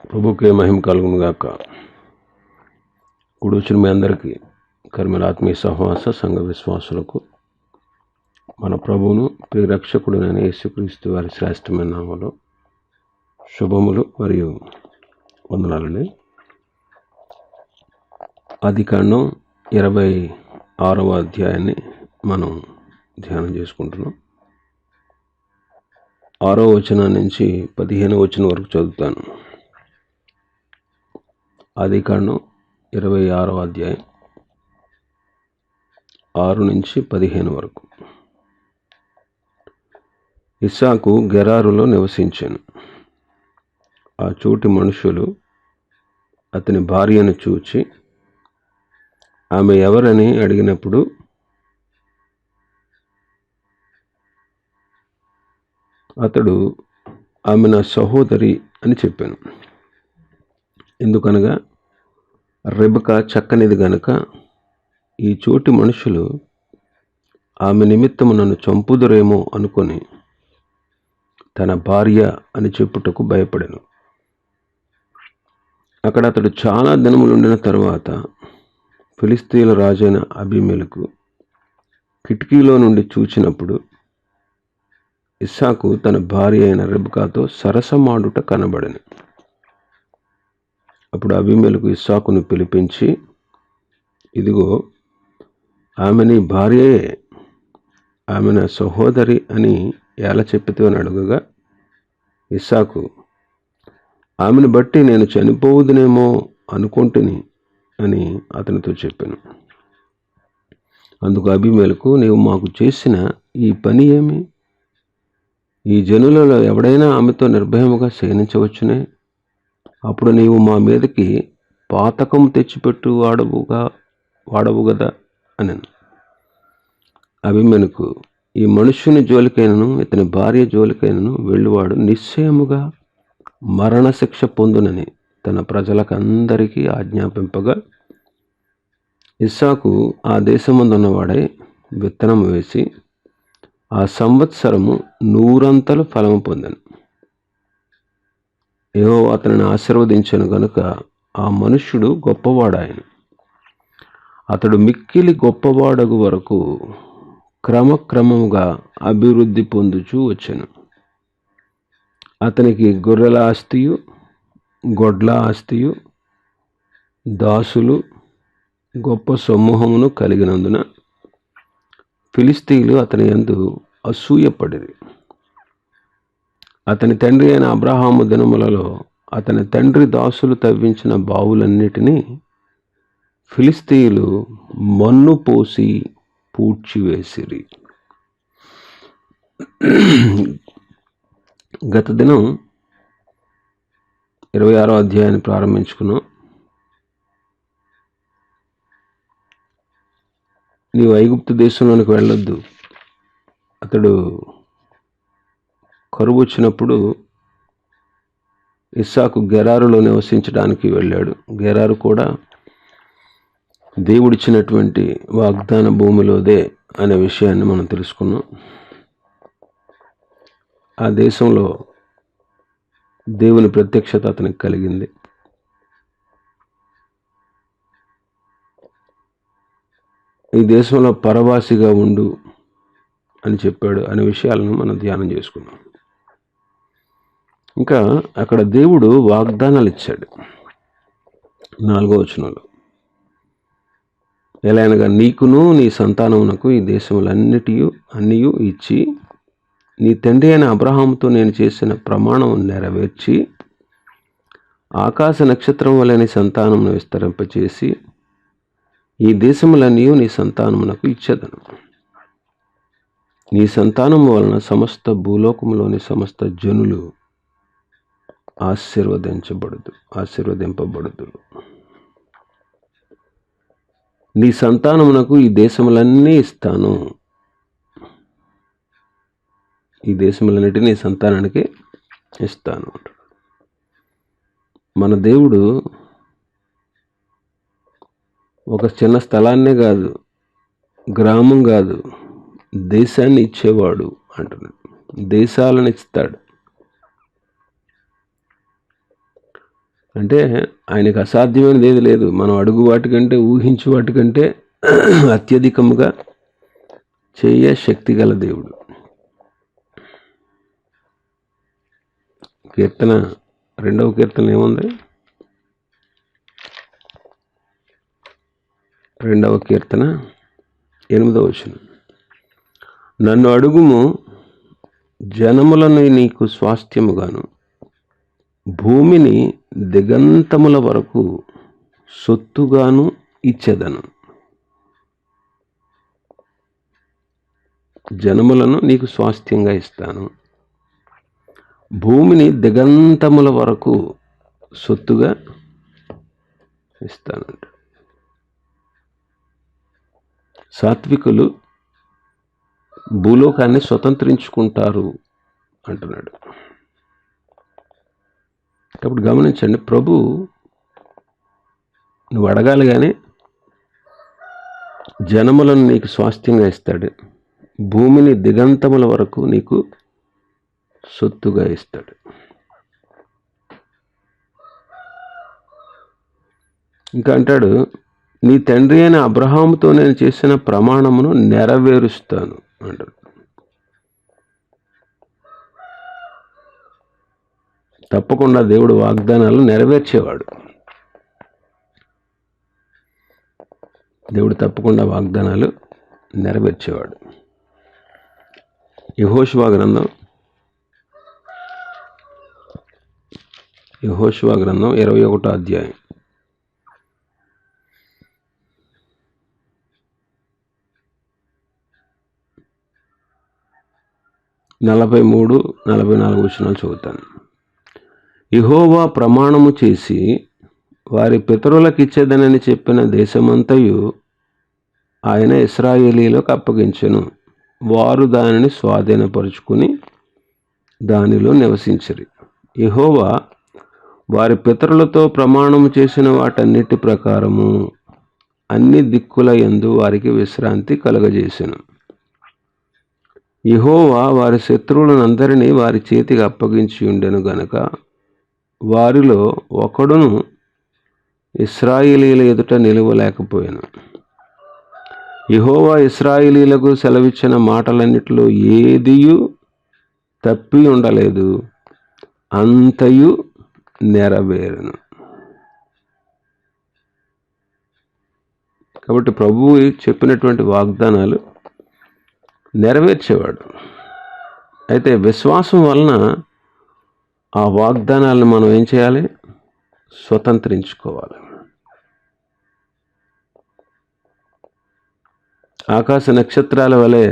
ప్రభుకే మహిమ కలుగును గాక. కూడొచ్చిన మీ అందరికీ కర్మల ఆత్మీయ సహవాస సంఘ విశ్వాసులకు మన ప్రభువును ప్రియరక్షకుడునైన యేసుక్రీస్తు వారి శ్రేష్టమైన నామములో శుభములు మరియు వందనాలండి. ఆదికాండం 26వ అధ్యాయాన్ని మనం ధ్యానం చేసుకుంటున్నాం. 6వ వచనం నుంచి 15వ వచనం వరకు చదువుతాను. ఆదికాండం 26వ అధ్యాయం 6 నుంచి 15 వరకు. ఇస్సాకు గెరారులో నివసించాను. ఆ చోటి మనుషులు అతని భార్యను చూచి ఆమె ఎవరని అడిగినప్పుడు అతడు ఆమె నా సహోదరి అని చెప్పాను. ఎందుకనగా రెబెకా చక్కనిది గనుక ఈ చోటి మనుషులు ఆమె నిమిత్తము నన్ను చంపుదురేమో అనుకొని తన భార్య అని చెప్పుటకు భయపడెను. అక్కడ అతడు చాలా దినములుండిన తరువాత ఫిలిష్తీయుల రాజైన అబీమెలెకు కిటికీలో నుండి చూచినప్పుడు ఇస్సాకు తన భార్య అయిన రెబెకాతో సరసమాడుట కనబడెను. అప్పుడు అబీమెలెకు ఇస్సాకును పిలిపించి, ఇదిగో ఆమె నీ భార్యయే, ఆమె నా సహోదరి అని ఎలా చెప్పితే అని అడుగగా ఇస్సాకు ఆమెను బట్టి నేను చనిపోవుదునేమో అనుకుంటుని అని అతనితో చెప్పాను. అందుకు అబీమెలెకు, నీవు మాకు చేసిన ఈ పని ఏమి? ఈ జనులలో ఎవడైనా ఆమెతో నిర్భయముగా శయనించవచ్చునే? అప్పుడు నీవు మా మీదకి పాతకం తెచ్చిపెట్టు వాడవు గదా అని. అబీమెలెకు, ఈ మనుష్యుని జోలికైనను ఇతని భార్య జోలికైనను వెళ్ళువాడు నిశ్చయముగా మరణశిక్ష పొందునని తన ప్రజలకందరికీ ఆజ్ఞాపింపగా ఇస్సాకు ఆ దేశమందున్నవాడై విత్తనం వేసి ఆ సంవత్సరము 100 ఫలము పొందెను. యెహోవా అతనిని ఆశీర్వదించెను గనుక ఆ మనుష్యుడు గొప్పవాడాయను. అతడు మిక్కిలి గొప్పవాడగు వరకు క్రమక్రమముగా అభివృద్ధి పొందుచూ వచ్చెను. అతనికి గొర్రెల ఆస్తియు గొడ్ల ఆస్తియు దాసులు గొప్ప సమూహమును కలిగినందున ఫిలిష్తీయులు అతని యందు అసూయపడిరి. అతని తండ్రి అయిన అబ్రహాము దినములలో అతని తండ్రి దాసులు తవ్వించిన బావులన్నిటినీ ఫిలిష్తీయులు మన్ను పోసి పూడ్చివేసిరి. గత దినం 26వ అధ్యాయాన్ని ప్రారంభించుకున్నాం. నీవు ఐగుప్తు దేశంలోనికి వెళ్ళొద్దు. అతడు కరువు వచ్చినప్పుడు ఇస్సాకు గెరారులో నివసించడానికి వెళ్ళాడు. గెరారు కూడా దేవుడిచ్చినటువంటి వాగ్దాన భూమిలోదే అనే విషయాన్ని మనం తెలుసుకున్నాం. ఆ దేశంలో దేవుని ప్రత్యక్షత అతనికి కలిగింది. ఈ దేశంలో పరవాసిగా ఉండు అని చెప్పాడు అనే విషయాలను మనం ధ్యానం చేసుకున్నాం. ఇంకా అక్కడ దేవుడు వాగ్దానాలు ఇచ్చాడు. 4వ వచనంలో ఎలాగనగా నీకును నీ సంతానమునకు ఈ దేశములన్నియు ఇచ్చి నీ తండ్రి అయిన అబ్రహాముతో నేను చేసిన ప్రమాణం నెరవేర్చి ఆకాశ నక్షత్రం వలె నీ సంతానమును విస్తరింపచేసి ఈ దేశములన్నీ నీ సంతానమునకు ఇచ్చేదను. నీ సంతానము వలన సమస్త భూలోకములోని సమస్త జనులు ఆశీర్వదింపబడుదురు. నీ సంతానమునకు ఈ దేశములన్నీ ఇస్తాను. ఈ దేశములన్నిటినీ నీ సంతానానికి ఇస్తాను. మన దేవుడు ఒక చిన్న స్థలాన్నే కాదు, గ్రామం కాదు, దేశాన్ని ఇచ్చేవాడు అంటున్నాడు. దేశాలను ఇస్తాడు. అంటే ఆయనకు అసాధ్యమైనది ఏది లేదు. మనం అడుగు వాటికంటే, ఊహించు వాటికంటే అత్యధికముగా చేయ శక్తి గల దేవుడు. కీర్తన 2వ కీర్తన ఏముంది? 2వ కీర్తన 8వ వచనం. నన్ను అడుగుము, జనములను నీకు స్వాస్థ్యముగాను, భూమిని దిగంతముల వరకు సొత్తుగాను ఇచ్చెదను. జనములను నీకు స్వాస్థ్యంగా ఇస్తాను, భూమిని దిగంతముల వరకు సొత్తుగా ఇస్తానంట. సాత్వికులు భూలోకాన్ని స్వతంత్రించుకుంటారు అంటున్నాడు. కాబట్టి గమనించండి, ప్రభు నువ్వు అడగాలి కానీ జనములను నీకు స్వాస్థ్యంగా ఇస్తాడు, భూమిని దిగంతముల వరకు నీకు సొత్తుగా ఇస్తాడు. ఇంకా అంటాడు, నీ తండ్రి అయిన అబ్రహాముతో నేను చేసిన ప్రమాణమును నెరవేరుస్తాను అంటాడు. తప్పకుండా దేవుడు వాగ్దానాలు నెరవేర్చేవాడు. దేవుడు తప్పకుండా వాగ్దానాలు నెరవేర్చేవాడు. యెహోషువ గ్రంథం 21వ అధ్యాయం 43-44 వచనాలు చదువుతాను. యెహోవా ప్రమాణము చేసి వారి పితరులకు ఇచ్చేదనని చెప్పిన దేశమంతయు ఆయన ఇశ్రాయేలీయులకు అప్పగించెను. వారు దానిని స్వాధీనపరుచుకుని దానిలో నివసించిరి. యెహోవా వారి పితరులతో ప్రమాణము చేసిన వాటన్నిటి ప్రకారము అన్ని దిక్కుల యందు వారికి విశ్రాంతి కలుగజేసెను. యెహోవా వారి శత్రువులనందరినీ వారి చేతికి అప్పగించి ఉండెను గనుక వారిలో ఒకడును ఇశ్రాయేలీయుల ఎదుట నిలువలేకపోయాను. యెహోవా ఇశ్రాయేలీయులకు సెలవిచ్చిన మాటలన్నిటిలో ఏదియు తప్పి ఉండలేదు, అంతయు నెరవేరును. కాబట్టి ప్రభువు చెప్పినటువంటి వాగ్దానాలు నెరవేర్చేవాడు. అయితే విశ్వాసం వలన ఆ వాగ్దానాలను మనం ఏం చేయాలి? స్వతంత్రించుకోవాలి. ఆకాశ నక్షత్రాల వలె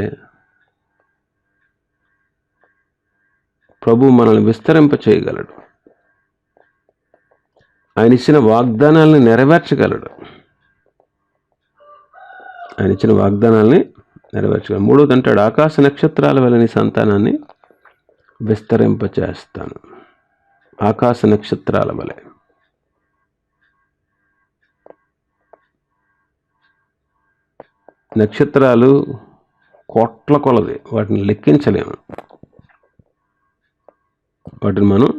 ప్రభు మనల్ని విస్తరింప చేయగలడు. ఆయన ఇచ్చిన వాగ్దానాలని నెరవేర్చగలడు. ఆయన ఇచ్చిన వాగ్దానాలని నెరవేర్చగలడు. 3వ అంటాడు, ఆకాశ నక్షత్రాల వలె నీ సంతానాన్ని విస్తరింప చేస్తాను. ఆకాశ నక్షత్రాల వలె. నక్షత్రాలు కోట్ల కొలది, వాటిని లెక్కించలేము. వాటిని మనం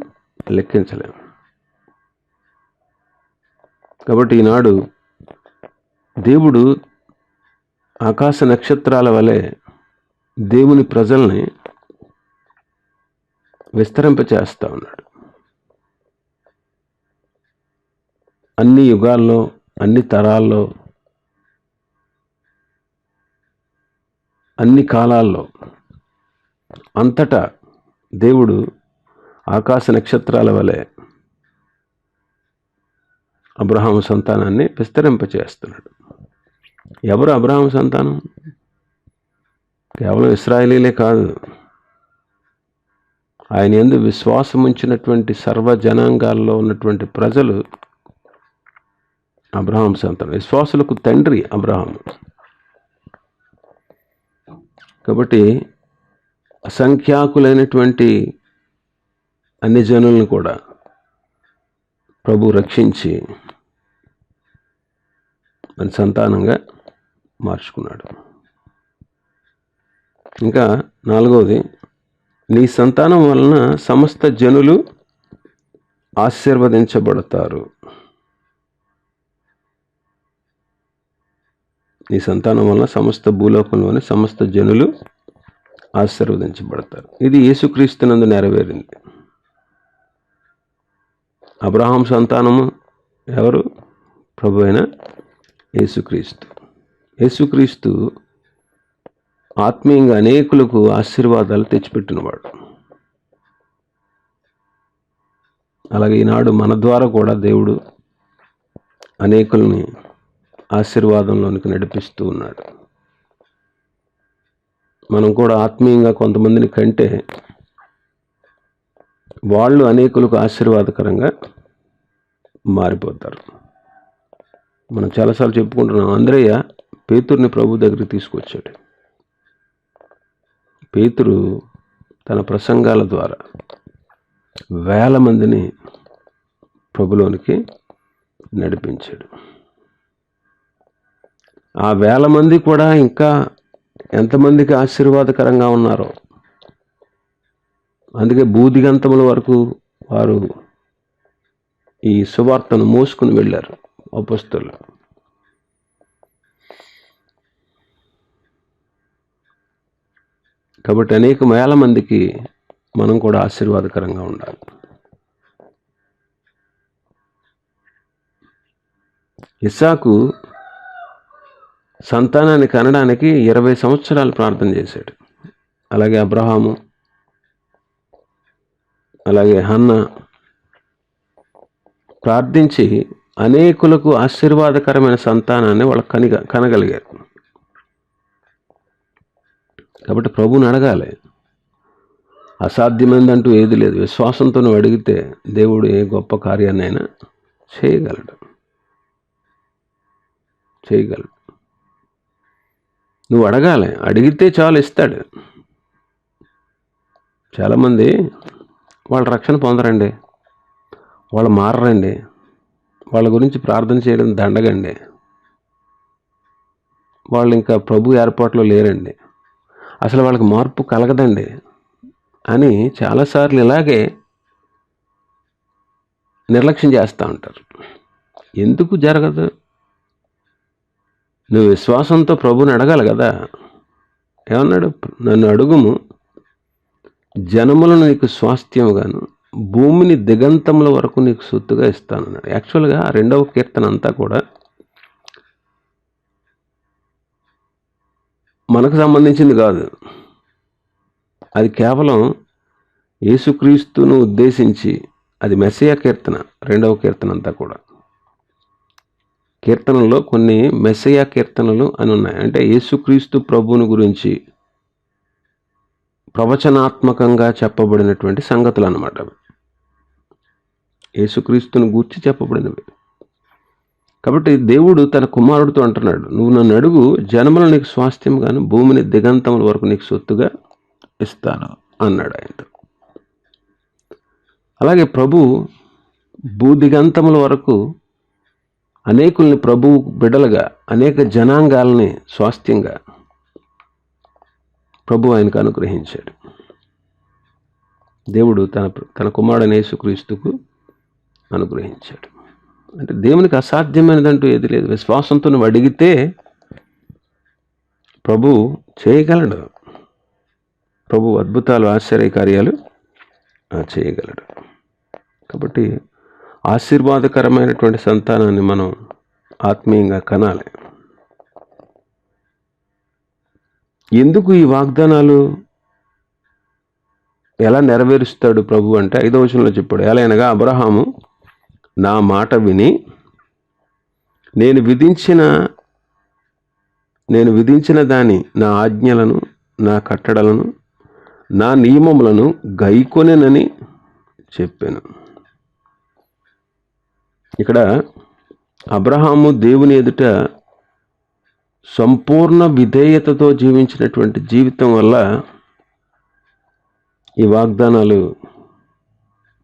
లెక్కించలేము. కాబట్టి ఈనాడు దేవుడు ఆకాశ నక్షత్రాల వలె దేవుని ప్రజల్ని విస్తరింపచేస్తూ ఉన్నాడు. అన్ని యుగాల్లో, అన్ని తరాల్లో, అన్ని కాలాల్లో, అంతటా దేవుడు ఆకాశ నక్షత్రాల వలె అబ్రహాము సంతానాన్ని విస్తరింపచేస్తున్నాడు. ఎవరు అబ్రహాము సంతానం? కేవలం ఇశ్రాయేలీలే కాదు, ఆయన యందు విశ్వాసం ఉంచినటువంటి సర్వ జనాంగాల్లో ఉన్నటువంటి ప్రజలు అబ్రహాము సంతానం. విశ్వాసులకు తండ్రి అబ్రహాము. కాబట్టి అసంఖ్యాకులైనటువంటి అన్ని జనులను కూడా ప్రభు రక్షించి మన సంతానంగా మార్చుకున్నాడు. ఇంకా 4వది, నీ సంతానం వలన సమస్త జనులు ఆశీర్వదించబడతారు. ఈ సంతానం వలన సమస్త భూలోకంలోని సమస్త జనులు ఆశీర్వదించబడతారు. ఇది యేసుక్రీస్తునందు నెరవేరింది. అబ్రహాం సంతానము ఎవరు? ప్రభు అయిన యేసుక్రీస్తు. యేసుక్రీస్తు ఆత్మీయంగా అనేకులకు ఆశీర్వాదాలు తెచ్చిపెట్టినవాడు. అలాగే ఈనాడు మన ద్వారా కూడా దేవుడు అనేకుల్ని ఆశీర్వాదంలోనికి నడిపిస్తూ ఉన్నాడు. మనం కూడా ఆత్మీయంగా కొంతమందిని కంటే వాళ్ళు అనేకులకు ఆశీర్వాదకరంగా మారిపోతారు. మనం చాలాసార్లు చెప్పుకుంటున్నాం, అంద్రయ్య పేతురుని ప్రభు దగ్గరికి తీసుకొచ్చాడు. పేతురు తన ప్రసంగాల ద్వారా వేల మందిని ప్రభులోనికి నడిపించాడు. ఆ వేల మంది కూడా ఇంకా ఎంతమందికి ఆశీర్వాదకరంగా ఉన్నారో. అందుకే భూదిగంతముల వరకు వారు ఈ సువార్తను మోసుకుని వెళ్ళారు అపొస్తలులు. కాబట్టి అనేక వేల మందికి మనం కూడా ఆశీర్వాదకరంగా ఉండాలి. ఇస్సాకు సంతానాన్ని కనడానికి 20 సంవత్సరాలు ప్రార్థన చేశాడు. అలాగే అబ్రహాము, అలాగే హన్న ప్రార్థించి అనేకులకు ఆశీర్వాదకరమైన సంతానాన్ని వాళ్ళు కనగలిగారు. కాబట్టి ప్రభువుని అడగాలి. అసాధ్యమైనదంటూ ఏది లేదు. విశ్వాసంతో నువ్వు అడిగితే దేవుడు ఏ గొప్ప కార్యాన్నైనా చేయగలడు. నువ్వు అడగాలి. అడిగితే చాలు, ఇస్తాడు. చాలామంది వాళ్ళ రక్షణ పొందరండి, వాళ్ళు మారరండి, వాళ్ళ గురించి ప్రార్థన చేయడం దండగండి, వాళ్ళు ఇంకా ప్రభు ఏర్పాట్లో లేరండి, అసలు వాళ్ళకి మార్పు కలగదండి అని చాలాసార్లు ఇలాగే నిర్లక్ష్యం చేస్తూ ఉంటారు. ఎందుకు జరగదు? నువ్వు విశ్వాసంతో ప్రభుని అడగాలి కదా. ఏమన్నాడు? నన్ను అడుగుము, జనములను నీకు స్వాస్థ్యముగాను, భూమిని దిగంతముల వరకు నీకు సొత్తుగా ఇస్తానన్నాడు. యాక్చువల్గా 2వ కీర్తన అంతా కూడా మనకు సంబంధించింది కాదు. అది కేవలం యేసుక్రీస్తును ఉద్దేశించి, అది మెస్సియా కీర్తన. 2వ కీర్తన అంతా కూడా కీర్తనల్లో కొన్ని మెస్సియా కీర్తనలు అని ఉన్నాయి. అంటే యేసుక్రీస్తు ప్రభువుని గురించి ప్రవచనాత్మకంగా చెప్పబడినటువంటి సంగతులు అన్నమాట. యేసుక్రీస్తుని గూర్చి చెప్పబడినవి. కాబట్టి దేవుడు తన కుమారుడితో అంటున్నాడు, నువ్వు నన్ను అడుగు, జనములు నీకు స్వాస్థ్యంగాను, భూమిని దిగంతముల వరకు నీకు సొత్తుగా ఇస్తాను అన్నాడు ఆయనతో. అలాగే ప్రభు భూదిగంతముల వరకు అనేకుల్ని ప్రభు బిడ్డలుగా, అనేక జనాంగాల్ని స్వాస్థ్యంగా ప్రభు ఆయనకు అనుగ్రహించాడు. దేవుడు తన కుమారుడైన యేసుక్రీస్తుకు అనుగ్రహించాడు. అంటే దేవునికి అసాధ్యమైనదంటూ ఏది లేదు. విశ్వాసంతో నువ్వు అడిగితే ప్రభు చేయగలడు. ప్రభు అద్భుతాలు, ఆశ్చర్యకార్యాలు చేయగలడు. కాబట్టి ఆశీర్వాదకరమైనటువంటి సంతానాన్ని మనం ఆత్మీయంగా కనాలి. ఎందుకు ఈ వాగ్దానాలు ఎలా నెరవేరుస్తాడు ప్రభు అంటే 5వ వచనంలో చెప్పాడు. ఎలా అనగా, అబ్రహాము నా మాట విని నేను విధించిన దాని, నా ఆజ్ఞలను, నా కట్టడలను, నా నియమములను గైకొనెనని చెప్పాను. ఇక్కడ అబ్రహాము దేవుని ఎదుట సంపూర్ణ విధేయతతో జీవించినటువంటి జీవితం వల్ల ఈ వాగ్దానాలు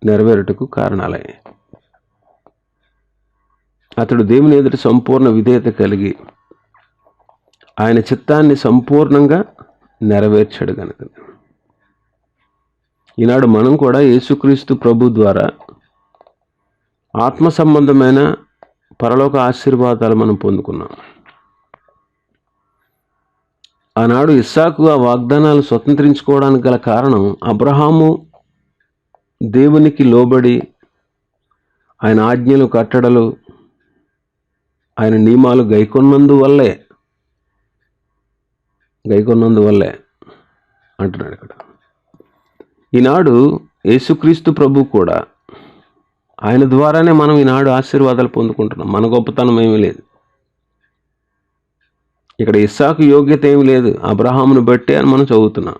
నెరవేరుటకు కారణాలయ్యాయి. అతడు దేవుని ఎదుట సంపూర్ణ విధేయత కలిగి ఆయన చిత్తాన్ని సంపూర్ణంగా నెరవేర్చాడు కనుక ఈనాడు మనం కూడా యేసుక్రీస్తు ప్రభు ద్వారా ఆత్మ సంబంధమైన పరలోక ఆశీర్వాదాలు మనం పొందుకున్నాం. ఆనాడు ఇస్సాకు ఆ వాగ్దానాలు స్వతంత్రించుకోవడానికి గల కారణం అబ్రహాము దేవునికి లోబడి ఆయన ఆజ్ఞలు, కట్టడలు, ఆయన నియమాలు గైకొన్నందువల్లే అంటున్నాడు ఇక్కడ. ఈనాడు యేసుక్రీస్తు ప్రభు కూడా, ఆయన ద్వారానే మనం ఈనాడు ఆశీర్వాదాలు పొందుకుంటున్నాం. మన గొప్పతనం ఏమీ లేదు. ఇక్కడ ఇస్సాకు యోగ్యత ఏమీ లేదు, అబ్రహామును బట్టే అని మనం చదువుతున్నాం.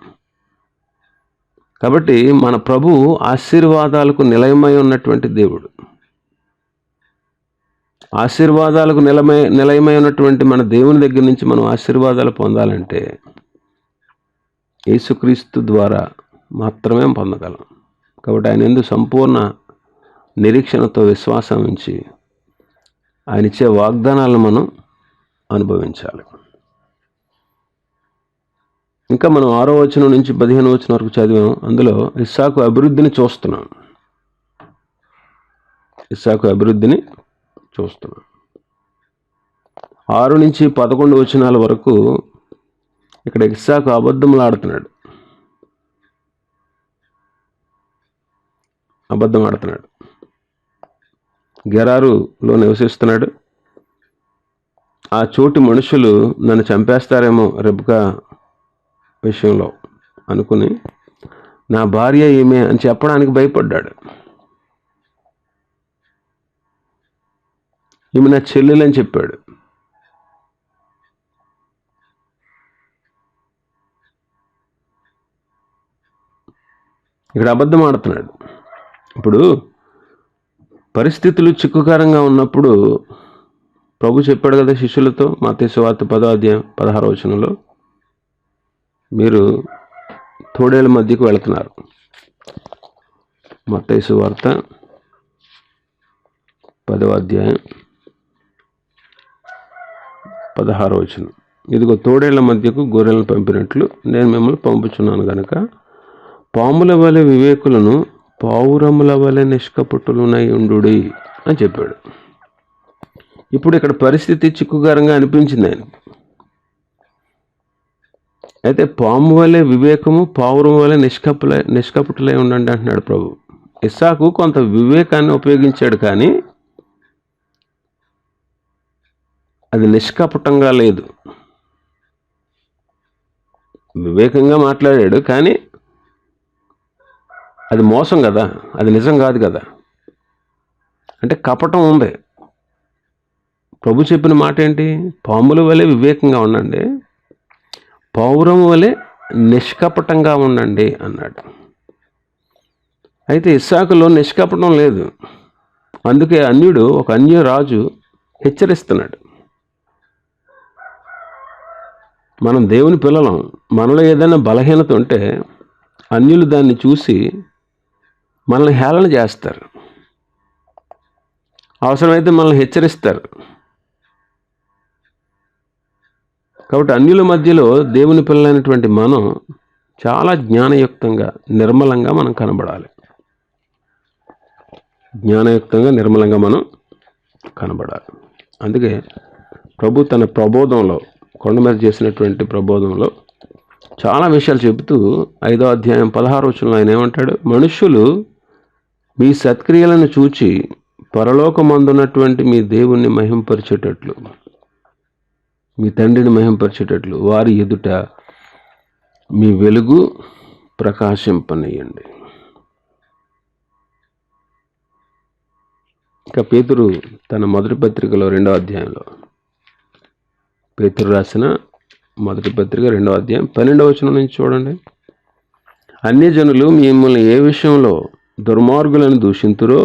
కాబట్టి మన ప్రభు ఆశీర్వాదాలకు నిలయమై ఉన్నటువంటి దేవుడు. ఆశీర్వాదాలకు నిలయమై ఉన్నటువంటి మన దేవుని దగ్గర నుంచి మనం ఆశీర్వాదాలు పొందాలంటే యేసుక్రీస్తు ద్వారా మాత్రమే పొందగలం. కాబట్టి ఆయన యందు సంపూర్ణ నిరీక్షణతో విశ్వాసం ఉంచి ఆయన ఇచ్చే వాగ్దానాలను మనం అనుభవించాలి. ఇంకా మనం 6వ వచనం నుంచి 15వ వచనం వరకు చదివాం. అందులో ఇస్సాకు అభివృద్ధిని చూస్తున్నాం. 6 నుంచి 11 వచనాల వరకు ఇక్కడ ఇస్సాకు అబద్ధం ఆడుతున్నాడు. గెరారులో నివసిస్తున్నాడు. ఆ చోటి మనుషులు నన్ను చంపేస్తారేమో రెబ్కా విషయంలో అనుకుని నా భార్య ఏమే అని చెప్పడానికి భయపడ్డాడు. ఈమె నా చెల్లెలని చెప్పాడు. ఇక్కడ అబద్ధం ఆడుతున్నాడు. ఇప్పుడు పరిస్థితులు చిక్కుకారంగా ఉన్నప్పుడు ప్రభు చెప్పాడు కదా శిష్యులతో, మత్తయి సువార్త 10వ అధ్యాయం 16వ వచనంలో, మీరు తోడేళ్ళ మధ్యకు వెళుతున్నారు. మత్తయి సువార్త 10వ అధ్యాయం 16వ వచనం, ఇదిగో తోడేళ్ల మధ్యకు గొర్రెలను పంపినట్లు నేను మిమ్మల్ని పంపుచున్నాను గనక పాముల వలె వివేకులను, పావురముల వలె నిష్కపటులునై ఉండుడి అని చెప్పాడు. ఇప్పుడు ఇక్కడ పరిస్థితి చిక్కుగారంగా అనిపించింది ఆయన. అయితే పాము వలె వివేకము, పావురం వలె నిష్కపటులై ఉండండి అంటున్నాడు ప్రభు. ఇస్సాకు కొంత వివేకాన్ని ఉపయోగించాడు, కానీ అది నిష్కపటంగా లేదు. వివేకంగా మాట్లాడాడు, కానీ అది మోసం కదా, అది నిజం కాదు కదా. అంటే కపటం ఉంది. ప్రభు చెప్పిన మాట ఏంటి? పాముల వలె వివేకంగా ఉండండి, పావురం వలె నిష్కపటంగా ఉండండి అన్నాడు. అయితే ఇస్సాకులో నిష్కపటం లేదు. అందుకే అన్యుడు, ఒక అన్య రాజు హెచ్చరిస్తున్నాడు, మనం దేవుని పిల్లలం, మనలో ఏదైనా బలహీనత ఉంటే అన్యులు దాన్ని చూసి మనల్ని హేళన చేస్తారు, అవసరమైతే మనల్ని హెచ్చరిస్తారు. కాబట్టి అన్యుల మధ్యలో దేవుని పిల్లలైనటువంటి మనం చాలా జ్ఞానయుక్తంగా, నిర్మలంగా మనం కనబడాలి. నిర్మలంగా మనం కనబడాలి. అందుకే ప్రభు తన ప్రబోధంలో, కొండ మీద చేసినటువంటి ప్రబోధంలో చాలా విషయాలు చెబుతూ 5వ అధ్యాయం 16వ వచనంలో ఆయన ఏమంటాడు? మనుష్యులు మీ సత్క్రియలను చూచి పరలోకమందున్నటువంటి మీ దేవుణ్ణి మహింపరిచేటట్లు, మీ తండ్రిని మహింపరిచేటట్లు వారి ఎదుట మీ వెలుగు ప్రకాశింపనీయండి. ఇక పేతురు తన మొదటి పత్రికలో 2వ అధ్యాయంలో, పేతురు రాసిన మొదటి పత్రిక 2వ అధ్యాయం 12వ వచనం నుంచి చూడండి. అన్యజనులు మిమ్మల్ని ఏ విషయంలో దుర్మార్గులను దూషింతురో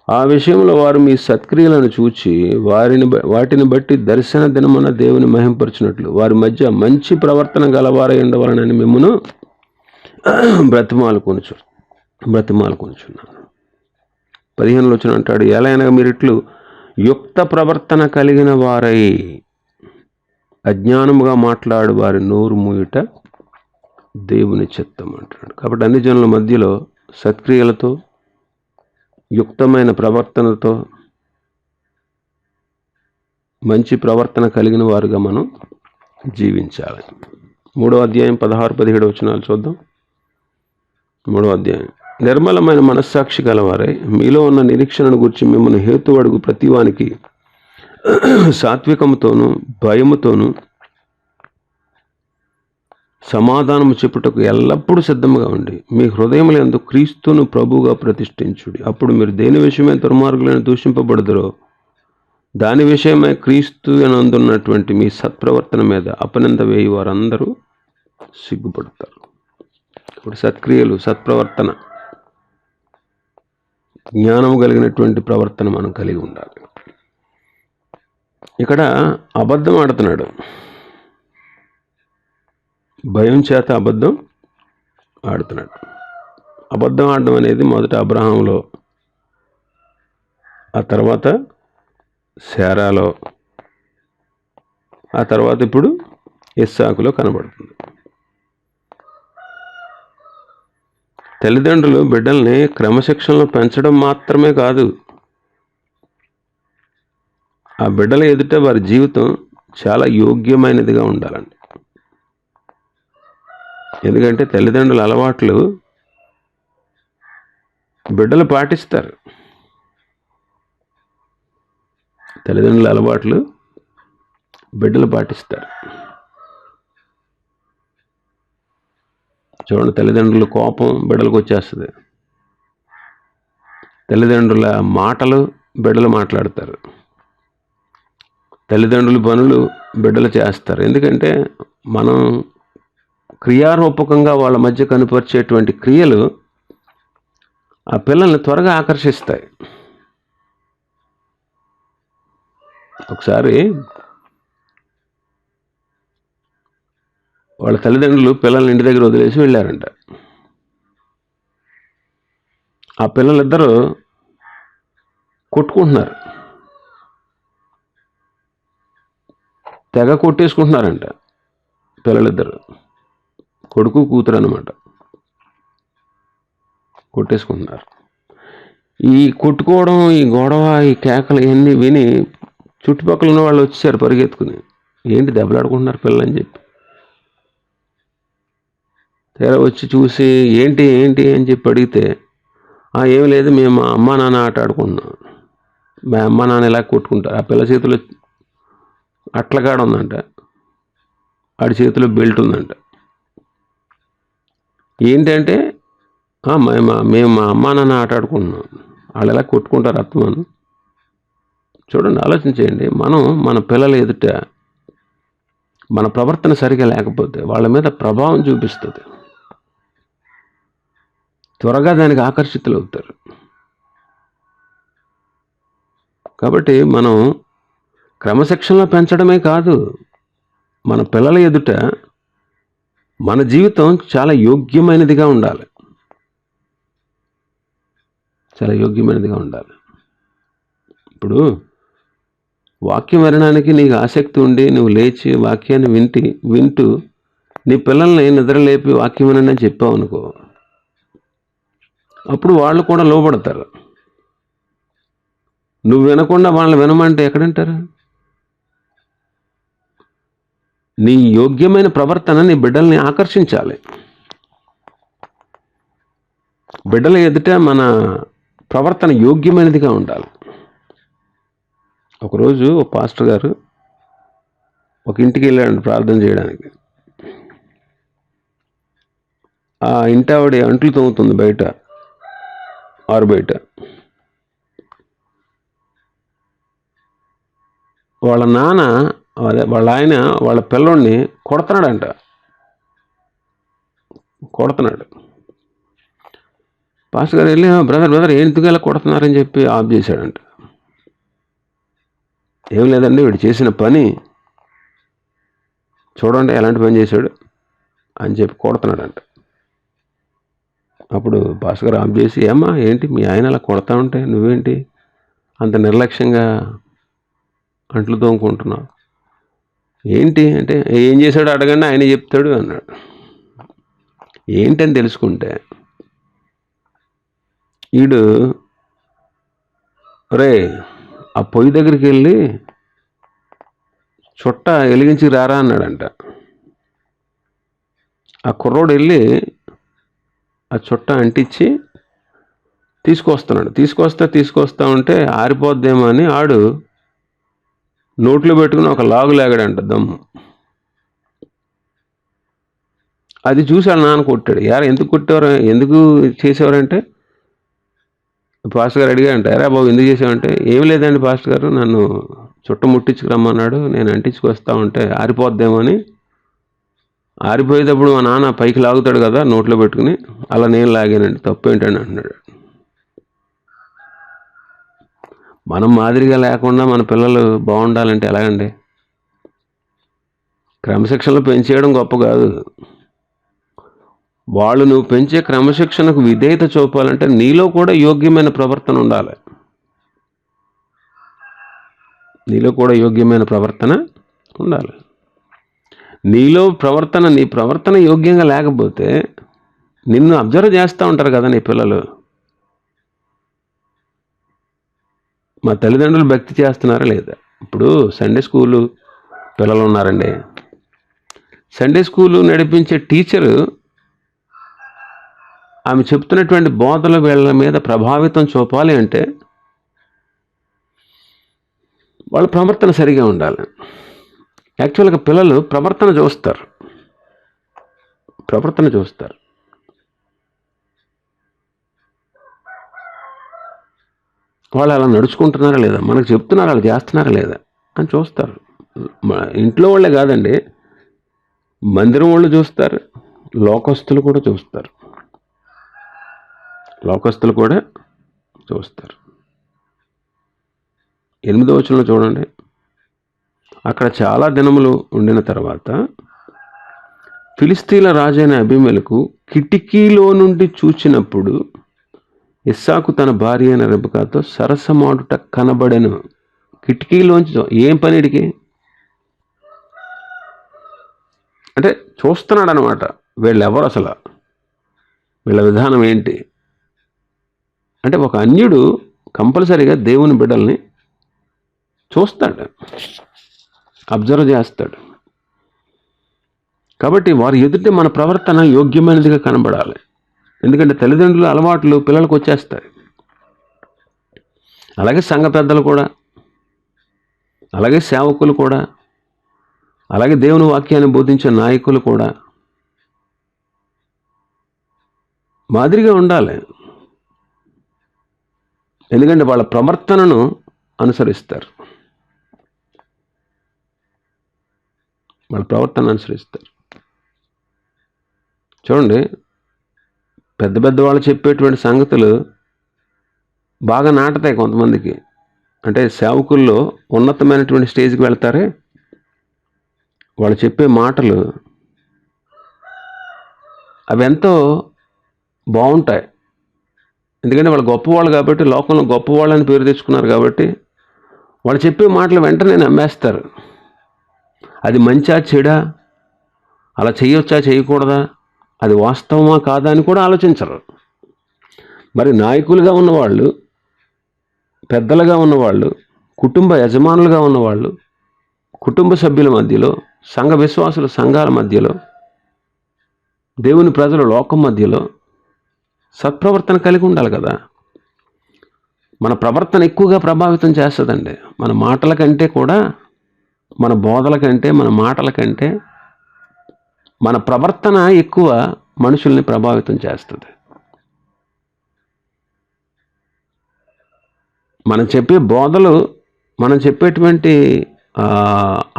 ఆ విషయంలో వారు మీ సత్క్రియలను చూచి వాటిని బట్టి దర్శన దినమున దేవుని మహింపరచినట్లు వారి మధ్య మంచి ప్రవర్తన గలవారై ఉండవాలని మిమ్మును బ్రతిమాలుకొనుచున్నాను. 15లో వచ్చిన అంటాడు, ఎలా అయినా మీరు ఇట్లు యుక్త ప్రవర్తన కలిగిన వారై అజ్ఞానముగా మాట్లాడు వారి నోరు మూయుట దేవుని చిత్తం అంటున్నాడు. కాబట్టి అన్ని జనుల మధ్యలో సత్క్రియలతో, యుక్తమైన ప్రవర్తనతో మంచి ప్రవర్తన కలిగిన వారుగా మనం జీవించాలి. 3వ అధ్యాయం 16-17 వచనాలు చూద్దాం. 3వ అధ్యాయం. నిర్మలమైన మనస్సాక్షి గలవారై మీలో ఉన్న నిరీక్షణను గురించి మిమ్మల్ని హేతువడుగు ప్రతివానికి సాత్వికముతోనూ భయముతోనూ సమాధానము చెప్పుటకు ఎల్లప్పుడూ సిద్ధముగా ఉండి మీ హృదయములందు క్రీస్తును ప్రభువుగా ప్రతిష్ఠించుడి. అప్పుడు మీరు దేని విషయమై దుర్మార్గులను దూషింపబడుదురో దాని విషయమై క్రీస్తు నందున్నటువంటి మీ సత్ప్రవర్తన మీద అపనింద వేయి వారందరూ సిగ్గుపడతారు. ఇప్పుడు సత్క్రియలు, సత్ప్రవర్తన, జ్ఞానము కలిగినటువంటి ప్రవర్తన మనం కలిగి ఉండాలి. ఇక్కడ అబద్ధం ఆడుతున్నాడు. భయం చేత అబద్ధం ఆడుతున్నాడు. అబద్ధం ఆడడం అనేది మొదట అబ్రహాంలో, ఆ తర్వాత శారాలో, ఆ తర్వాత ఇప్పుడు ఇస్సాకులో కనబడుతుంది. తల్లిదండ్రులు బిడ్డల్ని క్రమశిక్షణలో పెంచడం మాత్రమే కాదు, ఆ బిడ్డల ఎదుట వారి జీవితం చాలా యోగ్యమైనదిగా ఉండాలండి. ఎందుకంటే తల్లిదండ్రుల అలవాట్లు బిడ్డలు పాటిస్తారు. తల్లిదండ్రుల అలవాట్లు బిడ్డలు పాటిస్తారు. చూడండి, తల్లిదండ్రుల కోపం బిడ్డలకు వచ్చేస్తుంది. తల్లిదండ్రుల మాటలు బిడ్డలు మాట్లాడతారు. తల్లిదండ్రుల పనులు బిడ్డలు చేస్తారు. ఎందుకంటే మనం క్రియారూపకంగా వాళ్ళ మధ్య కనపరిచేటువంటి క్రియలు ఆ పిల్లల్ని త్వరగా ఆకర్షిస్తాయి. ఒకసారి వాళ్ళ తల్లిదండ్రులు పిల్లల్ని ఇంటి దగ్గర వదిలేసి వెళ్ళారంట. ఆ పిల్లలిద్దరూ కొట్టుకుంటున్నారు, తెగ కొట్టేసుకుంటున్నారంట. పిల్లలిద్దరు, కొడుకు కూతురు అన్నమాట, కొట్టేసుకుంటున్నారు. ఈ కొట్టుకోవడం, ఈ గొడవ, ఈ కేకలు ఇవన్నీ విని చుట్టుపక్కల ఉన్న వాళ్ళు వచ్చేసారు పరిగెత్తుకుని. ఏంటి దెబ్బలాడుకుంటున్నారు పిల్లలని చెప్పి. తీరా వచ్చి చూసి ఏంటి ఏంటి అని చెప్పి అడిగితే, ఏమి లేదు, మేము మా అమ్మ నాన్న ఆట ఆడుకుంటున్నాం, మా అమ్మ నాన్న ఇలా కొట్టుకుంటారు. ఆ పిల్ల చేతిలో అట్లకాడ ఉందంట, ఆడి చేతిలో బెల్ట్ ఉందంట. ఏంటంటే మేము మా అమ్మ నాన్న ఆట ఆడుకుంటున్నాం, వాళ్ళు ఎలా కొట్టుకుంటారు అత్తమాను. చూడండి, ఆలోచించేయండి. మనం మన పిల్లల ఎదుట మన ప్రవర్తన సరిగా లేకపోతే వాళ్ళ మీద ప్రభావం చూపిస్తుంది. త్వరగా దానికి ఆకర్షితులు అవుతారు. కాబట్టి మనం క్రమశిక్షణలో పెంచడమే కాదు, మన పిల్లల ఎదుట మన జీవితం చాలా యోగ్యమైనదిగా ఉండాలి. చాలా యోగ్యమైనదిగా ఉండాలి. ఇప్పుడు వాక్యం వినడానికి నీకు ఆసక్తి ఉండి నువ్వు లేచి వాక్యాన్ని వింటూ నీ పిల్లల్ని నిద్రలేపి వాక్యం వినండి అని చెప్పావు అనుకో, అప్పుడు వాళ్ళు కూడా లోబడతారు. నువ్వు వినకుండా వాళ్ళని వినమంటే ఎక్కడంటారు? నీ యోగ్యమైన ప్రవర్తన నీ బిడ్డల్ని ఆకర్షించాలి. బిడ్డల ఎదుట మన ప్రవర్తన యోగ్యమైనదిగా ఉండాలి. ఒకరోజు ఒక పాస్టర్ గారు ఒక ఇంటికి వెళ్ళాడు ప్రార్థన చేయడానికి. ఆ ఇంటి ఆవిడ అంట్లు తోముతుంది బయట, ఆరు బయట. వాళ్ళ నాన్న, వాళ్ళ ఆయన వాళ్ళ పిల్లోడిని కొడుతున్నాడు. పాస్టర్ గారు వెళ్ళి, బ్రదర్ ఎందుకు ఇలా కొడుతున్నారని చెప్పి ఆఫ్ చేశాడంట. ఏం లేదండి, వీడు చేసిన పని చూడండి ఎలాంటి పని చేశాడు అని చెప్పి కొడుతున్నాడంట. అప్పుడు పాస్టర్ గారు ఆఫ్ చేసి, ఏమ్మా ఏంటి మీ ఆయన అలా కొడతా ఉంటే నువ్వేంటి అంత నిర్లక్ష్యంగా అంట్లు తోముకుంటున్నావు ఏంటి అంటే, ఏం చేశాడు అడగండి ఆయన చెప్తాడు అన్నాడు. ఏంటని తెలుసుకుంటే, వీడు రే ఆ పొయ్యి దగ్గరికి వెళ్ళి చుట్ట వెలిగించి రారా అన్నాడంట. ఆ కుర్రోడు వెళ్ళి ఆ చుట్ట అంటించి తీసుకొస్తున్నాడు. తీసుకొస్తా ఉంటే ఆరిపోద్దేమో అని ఆడు నోట్లో పెట్టుకుని ఒక లాగు లాగాడంట దమ్ము. అది చూసి వాళ్ళ నాన్న కొట్టాడు. ఎందుకు కొట్టేవారు, ఎందుకు చేసేవారంటే, పాస్టర్ గారు అడిగారంట, ఎరా బాబు ఎందుకు చేసావంటే, ఏం లేదండి పాస్టర్ గారు, నన్ను చుట్ట ముట్టించుకురమ్మన్నాడు, నేను అంటించుకొస్తా ఉంటే ఆరిపోద్దేమో అని. ఆరిపోయేటప్పుడు మా నాన్న పైకి లాగుతాడు కదా నోట్లో పెట్టుకుని, అలా నేను లాగానండి, తప్పు ఏంటని అంటున్నాడు. మనం మాదిరిగా లేకుండా మన పిల్లలు బాగుండాలంటే ఎలాగండి? క్రమశిక్షణలో పెంచేయడం గొప్ప కాదు. వాళ్ళు నువ్వు పెంచే క్రమశిక్షణకు విధేయత చూపాలంటే నీలో కూడా యోగ్యమైన ప్రవర్తన ఉండాలి. నీలో కూడా యోగ్యమైన ప్రవర్తన ఉండాలి. నీ ప్రవర్తన యోగ్యంగా లేకపోతే నిన్ను అబ్జర్వ్ చేస్తూ ఉంటారు కదా నీ పిల్లలు. మా తల్లిదండ్రులు భక్తి చేస్తున్నారా లేదా? ఇప్పుడు సండే స్కూలు పిల్లలు ఉన్నారండి. సండే స్కూలు నడిపించే టీచరు ఆమె చెప్తున్నటువంటి బోధలు వీళ్ళ మీద ప్రభావితం చూపాలి అంటే వాళ్ళ ప్రవర్తన సరిగా ఉండాలి. యాక్చువల్గా పిల్లలు ప్రవర్తన చూస్తారు. వాళ్ళు అలా నడుచుకుంటున్నారా లేదా, మనకు చెప్తున్నారా అలా చేస్తున్నారా లేదా అని చూస్తారు. ఇంట్లో వాళ్ళే కాదండి, మందిరం వాళ్ళు చూస్తారు, లోకస్తులు కూడా చూస్తారు. 8వ వచనంలో చూడండి, అక్కడ చాలా దినములు ఉండిన తర్వాత ఫిలిస్తీన్ల రాజైన అబీమెలెకు కిటికీలో నుండి చూచినప్పుడు ఇస్సాకు తన భార్య అయిన రెబెకాతో సరసమాడుట కనబడెను. కిటికీలోంచి ఏం పనిడికి అంటే చూస్తున్నాడు అనమాట. వీళ్ళెవరు అసలు, వీళ్ళ విధానం ఏంటి అంటే, ఒక అన్యుడు కంపల్సరీగా దేవుని బిడ్డల్ని చూస్తాడు, అబ్జర్వ్ చేస్తాడు. కాబట్టి వారి ఎదుట మన ప్రవర్తన యోగ్యమైనదిగా కనబడాలి. ఎందుకంటే తల్లిదండ్రుల అలవాట్లు పిల్లలకు వచ్చేస్తాయి. అలాగే సంఘ పెద్దలు కూడా, అలాగే సేవకులు కూడా, అలాగే దేవుని వాక్యాన్ని బోధించే నాయకులు కూడా మాదిరిగా ఉండాలి. ఎందుకంటే వాళ్ళ ప్రవర్తనను అనుసరిస్తారు. చూడండి, పెద్ద వాళ్ళు చెప్పేటువంటి సంగతులు బాగా నాటుతాయి కొంతమందికి. అంటే సేవకుల్లో ఉన్నతమైనటువంటి స్టేజ్కి వెళ్తారే, వాళ్ళు చెప్పే మాటలు అవి ఎంతో బాగుంటాయి. ఎందుకంటే వాళ్ళు గొప్పవాళ్ళు కాబట్టి, లోకంలో గొప్పవాళ్ళని పేరు తెచ్చుకున్నారు కాబట్టి, వాళ్ళు చెప్పే మాటలు వెంటనే నమ్మేస్తారు. అది మంచా చెడా, అలా చేయొచ్చా చేయకూడదా, అది వాస్తవమా కాదా అని కూడా ఆలోచించరు. మరి నాయకులుగా ఉన్నవాళ్ళు, పెద్దలుగా ఉన్నవాళ్ళు, కుటుంబ యజమానులుగా ఉన్నవాళ్ళు, కుటుంబ సభ్యుల మధ్యలో, సంఘ విశ్వాసుల సంఘాల మధ్యలో, దేవుని ప్రజల లోకం మధ్యలో సత్ప్రవర్తన కలిగి ఉండాలి కదా. మన ప్రవర్తన ఎక్కువగా ప్రభావితం చేస్తుందండి. మన మాటల కంటే కూడా, మన బోధల కంటే, మన మాటల కంటే మన ప్రవర్తన ఎక్కువ మనుషుల్ని ప్రభావితం చేస్తుంది. మనం చెప్పే బోధలు, మనం చెప్పేటువంటి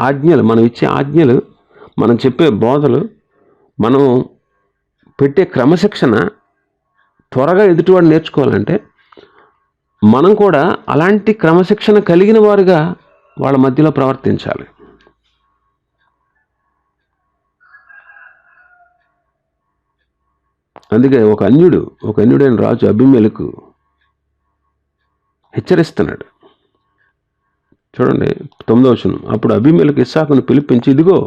ఆజ్ఞలు, మనం ఇచ్చే ఆజ్ఞలు, మనం చెప్పే బోధలు, మనం పెట్టే క్రమశిక్షణ త్వరగా ఎదుటివాడు నేర్చుకోవాలంటే మనం కూడా అలాంటి క్రమశిక్షణ కలిగిన వారుగా వాళ్ళ మధ్యలో ప్రవర్తించాలి. అందుకే ఒక అన్యుడైన రాజు అబీమెలెకు హెచ్చరిస్తున్నాడు. చూడండి 9వ వచనం, అప్పుడు అబీమెలెకు ఇస్సాకును పిలిపించి, ఇదిగో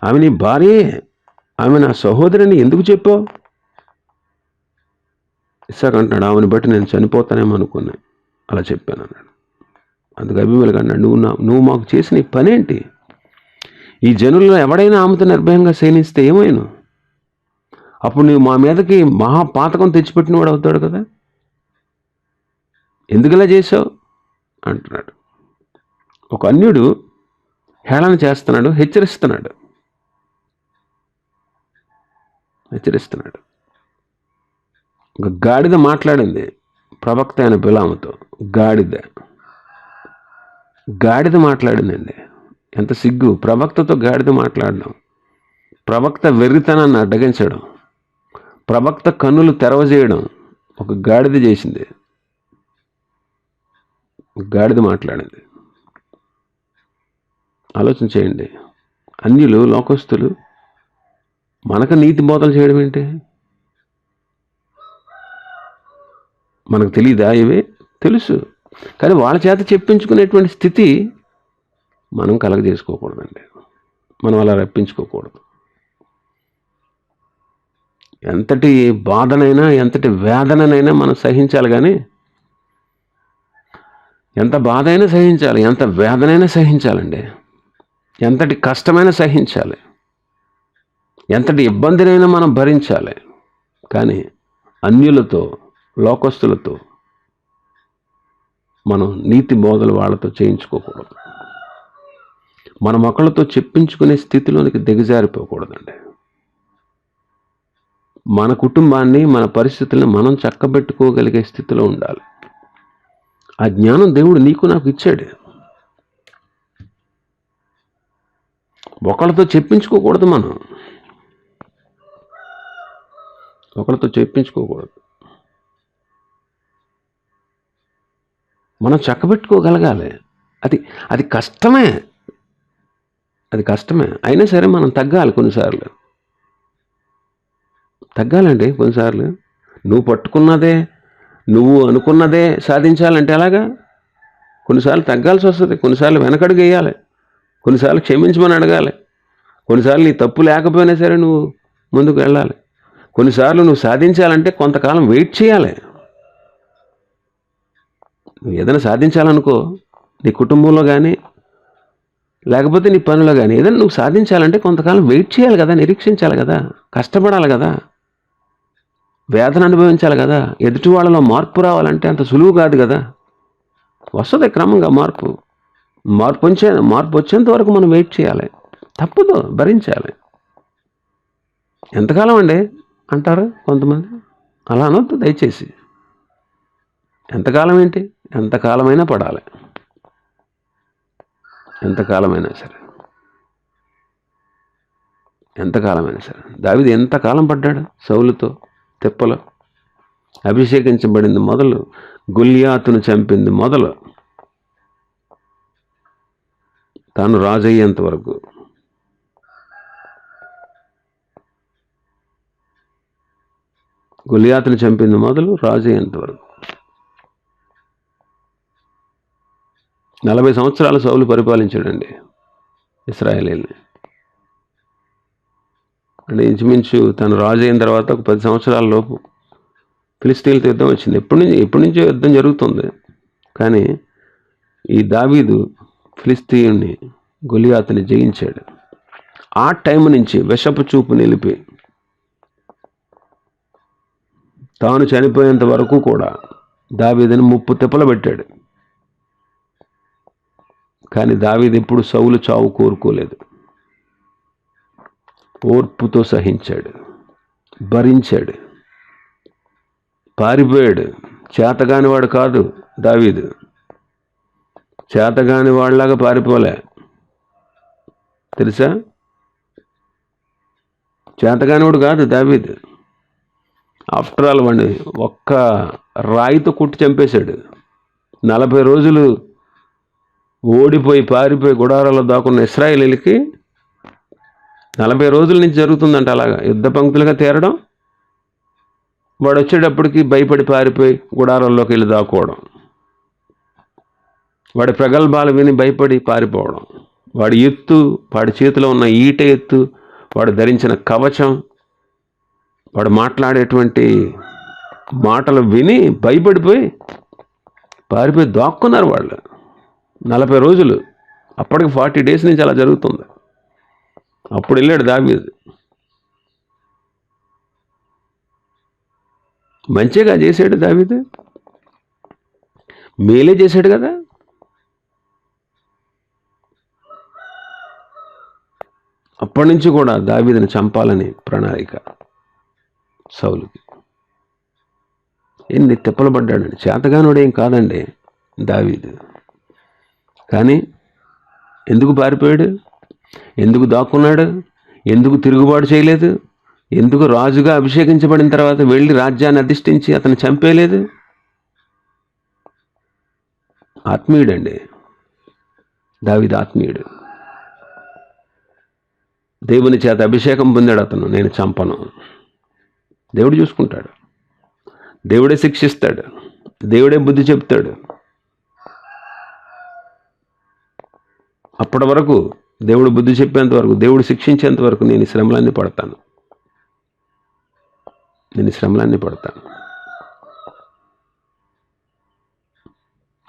ఆమె నీ భార్యే, ఆమె నా సహోదరిని ఎందుకు చెప్పావు? ఇస్సాకు అంటున్నాడు, ఆమెను బట్టి నేను చనిపోతానేమో అనుకున్నాను. అలా చెప్పాను అన్నాడు. అందుకు అభిమేలెకు అన్నాడు, నువ్వు మాకు చేసిన ఈ పనేంటి? ఈ జనుల్లో ఎవడైనా ఆమెతో నిర్భయంగా శయనిస్తే ఏమైనా? అప్పుడు నువ్వు మా మీదకి మహాపాతకం తెచ్చిపెట్టిన వాడు అవుతాడు కదా, ఎందుకులా చేసావు అంటున్నాడు. ఒక అన్యుడు హేళన చేస్తున్నాడు, హెచ్చరిస్తున్నాడు. ఒక గాడిద మాట్లాడింది ప్రవక్త అయిన బిలాముతో. గాడిద మాట్లాడిందండి. ఎంత సిగ్గు! ప్రవక్తతో గాడిద మాట్లాడడం, ప్రవక్త వెర్రితనాన్ని అడ్డగించడం, ప్రవక్త కన్నులు తెరవజేయడం ఒక గాడిద చేసింది. గాడిద మాట్లాడింది. ఆలోచన చేయండి. అన్యులు, లోకస్తులు మనకు నీతి బోధలు చేయడం ఏంటి? మనకు తెలియదా? ఇవే తెలుసు, కానీ వాళ్ళ చేత చెప్పించుకునేటువంటి స్థితి మనం కలగజేసుకోకూడదండి. మనం అలా రప్పించుకోకూడదు. ఎంతటి బాధనైనా, ఎంతటి వేదననైనా మనం సహించాలి. కానీ ఎంత బాధ అయినా సహించాలి, ఎంత వేదనైనా సహించాలండి. ఎంతటి కష్టమైనా సహించాలి, ఎంతటి ఇబ్బందినైనా మనం భరించాలి. కానీ అన్యులతో, లోకస్తులతో మనం నీతి బోధలు వాళ్ళతో చేయించుకోకూడదు. మన మొక్కలతో చెప్పించుకునే స్థితిలోనికి దిగజారిపోకూడదండి. మన కుటుంబాన్ని, మన పరిస్థితులను మనం చక్కబెట్టుకోగలిగే స్థితిలో ఉండాలి. ఆ జ్ఞానం దేవుడు నీకు నాకు ఇచ్చాడు. ఒకళ్ళతో చెప్పించుకోకూడదు, ఒకళ్ళతో చెప్పించుకోకూడదు. మనం చక్కబెట్టుకోగలగాలి. అది కష్టమే, అయినా సరే మనం తగ్గాలి. కొన్నిసార్లు తగ్గాలండి. కొన్నిసార్లు నువ్వు పట్టుకున్నదే, నువ్వు అనుకున్నదే సాధించాలంటే ఎలాగా? కొన్నిసార్లు తగ్గాల్సి వస్తుంది. కొన్నిసార్లు వెనకడుగు వేయాలి, కొన్నిసార్లు క్షమించమని అడగాలి, కొన్నిసార్లు నీ తప్పు లేకపోయినా సరే నువ్వు ముందుకు వెళ్ళాలి. కొన్నిసార్లు నువ్వు సాధించాలంటే కొంతకాలం వెయిట్ చేయాలి. నువ్వు ఏదైనా సాధించాలనుకో, నీ కుటుంబంలో కానీ లేకపోతే నీ పనిలో కానీ ఏదైనా నువ్వు సాధించాలంటే కొంతకాలం వెయిట్ చేయాలి కదా, నిరీక్షించాలి కదా, కష్టపడాలి కదా, వేదన అనుభవించాలి కదా. ఎదుటి వాళ్ళలో మార్పు రావాలంటే అంత సులువు కాదు కదా. వస్తుంది క్రమంగా మార్పు వచ్చేంత వరకు మనం వెయిట్ చేయాలి. తప్పదు, భరించాలి. ఎంతకాలం అండి అంటారు కొంతమంది. అలా అనొద్దు దయచేసి. ఎంతకాలం ఏంటి? ఎంతకాలమైనా పడాలి, ఎంతకాలమైనా సరే. దావీదు ఎంతకాలం పడ్డాడు సౌలుతో తిప్పలో. అభిషేకించబడింది మొదలు, గొల్లియాతును చంపింది మొదలు, తాను రాజయ్యేంత వరకు. గొల్లియాతును చంపింది మొదలు, రాజయ్యేంత వరకు 40 సంవత్సరాలు సౌలు పరిపాలించాడండి ఇశ్రాయేలీని. అంటే ఇంచుమించు తను రాజు అయిన తర్వాత ఒక 10 సంవత్సరాల లోపు ఫిలిస్తీన్లతో యుద్ధం వచ్చింది. ఎప్పటి నుంచో యుద్ధం జరుగుతుంది. కానీ ఈ దావీదు ఫిలిస్తీయుని, గొలియాతుని జయించాడు. ఆ టైం నుంచి విషపు చూపు నిలిపి తాను చనిపోయేంత వరకు కూడా దావీదుని ముప్పు తిప్పలు పెట్టాడు. కానీ దావీదు ఎప్పుడు సౌలు చావు కోరుకోలేదు. ఓర్పుతో సహించాడు, భరించాడు, పారిపోయాడు. చేతగానివాడు కాదు దావీదు, చేతగాని వాళ్ళలాగా పారిపోలే. తెలుసా? చేతగానివాడు కాదు దావీదు. ఆఫ్టర్ ఆల్ వాడిని ఒక్క రాయితో కుట్టి చంపేశాడు. 40 రోజులు ఓడిపోయి పారిపోయి గుడారాల్లో దాక్కున్న ఇశ్రాయేలీలకి 40 రోజుల నుంచి జరుగుతుందంట అలాగా యుద్ధ పంక్తులుగా తేరడం. వాడు వచ్చేటప్పటికి భయపడి పారిపోయి గుడారాల్లోకి వెళ్ళి దాక్కోవడం, వాడి ప్రగల్భాలు విని భయపడి పారిపోవడం, వాడి ఎత్తు, వాడి చేతిలో ఉన్న ఈట ఎత్తు, వాడు ధరించిన కవచం, వాడు మాట్లాడేటువంటి మాటలు విని భయపడిపోయి పారిపోయి దాక్కున్నారు వాళ్ళు 40 రోజులు. అప్పటికి 40 days నుంచి అలా జరుగుతుంది. అప్పుడు వెళ్ళాడు దావీదు. మంచిగా చేశాడు దావీదు, మేలే చేశాడు కదా. అప్పటి నుంచి కూడా దావీదుని చంపాలని ప్రణాళిక సౌలుకి. ఎన్ని తిప్పలు పడ్డాడండి. చేతగానుడేం కాదండి దావీదు. కానీ ఎందుకు పారిపోయాడు? ఎందుకు దాక్కున్నాడు? ఎందుకు తిరుగుబాటు చేయలేదు? ఎందుకు రాజుగా అభిషేకించబడిన తర్వాత వెళ్ళి రాజ్యాన్ని అధిష్ఠించి అతను చంపేయలేదు? ఆత్మీయుడండి దావీదు, ఆత్మీయుడు. దేవుని చేత అభిషేకం పొందాడు అతను. నేను చంపను, దేవుడు చూసుకుంటాడు, దేవుడే శిక్షిస్తాడు, దేవుడే బుద్ధి చెప్తాడు. అప్పటి వరకు దేవుడు బుద్ధి చెప్పేంత వరకు, దేవుడు శిక్షించేంత వరకు నేను ఈ శ్రమలన్నీ పడతాను.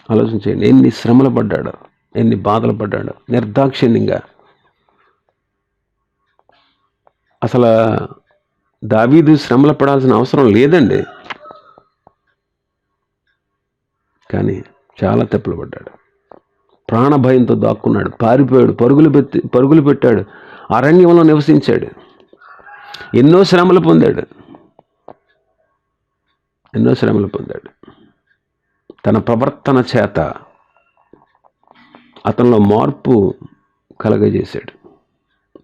ఆలోచించండి, ఎన్ని శ్రమలు పడ్డాడు, ఎన్ని బాధలు పడ్డాడు నిర్దాక్షిణ్యంగా. అసలు దావీదు శ్రమలు పడాల్సిన అవసరం లేదండి, కానీ చాలా తెప్పలు పడ్డాడు. ప్రాణభయంతో దాక్కున్నాడు, పారిపోయాడు, పరుగులు పెట్టాడు, అరణ్యంలో నివసించాడు, ఎన్నో శ్రమలు పొందాడు. తన ప్రవర్తన చేత అతనిలో మార్పు కలగజేశాడు.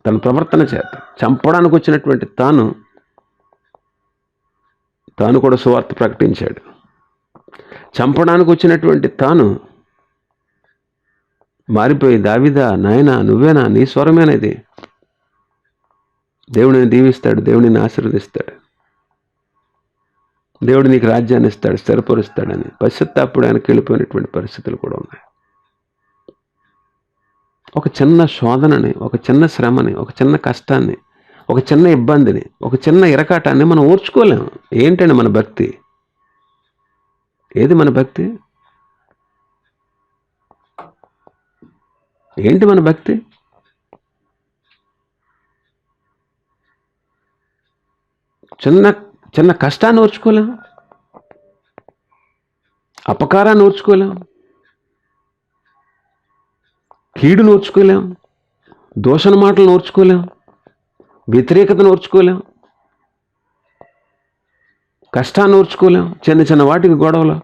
తన ప్రవర్తన చేత చంపడానికి వచ్చినటువంటి తాను కూడా సువార్త ప్రకటించాడు. చంపడానికి వచ్చినటువంటి తాను మారిపోయి, దావీదా నాయనా నువ్వేనా, నీ స్వరమేనది, దేవుడిని దీవిస్తాడు, దేవుడిని ఆశీర్వదిస్తాడు, దేవుడు నీకు రాజ్యాన్ని ఇస్తాడు, స్థిరపరుస్తాడని పశ్చాత్తాపడానికి వెళ్ళిపోయినటువంటి పరిస్థితులు కూడా ఉన్నాయి. ఒక చిన్న శోధనని, ఒక చిన్న శ్రమని, ఒక చిన్న కష్టాన్ని, ఒక చిన్న ఇబ్బందిని, ఒక చిన్న ఇరకాటాన్ని మనం ఓర్చుకోలేము. ఏంటండి మన భక్తి? ఏది మన భక్తి? ఏంటి మన భక్తి? చిన్న కష్టాన్ని ఓర్చుకోలేం, అపకారాన్ని ఓర్చుకోలేం, కీడును ఓర్చుకోలేం, దూషణ మాటలను ఓర్చుకోలేం, వ్యతిరేకతను ఓర్చుకోలేం, కష్టాన్ని ఓర్చుకోలేం, చిన్న వాటికి గొడవలు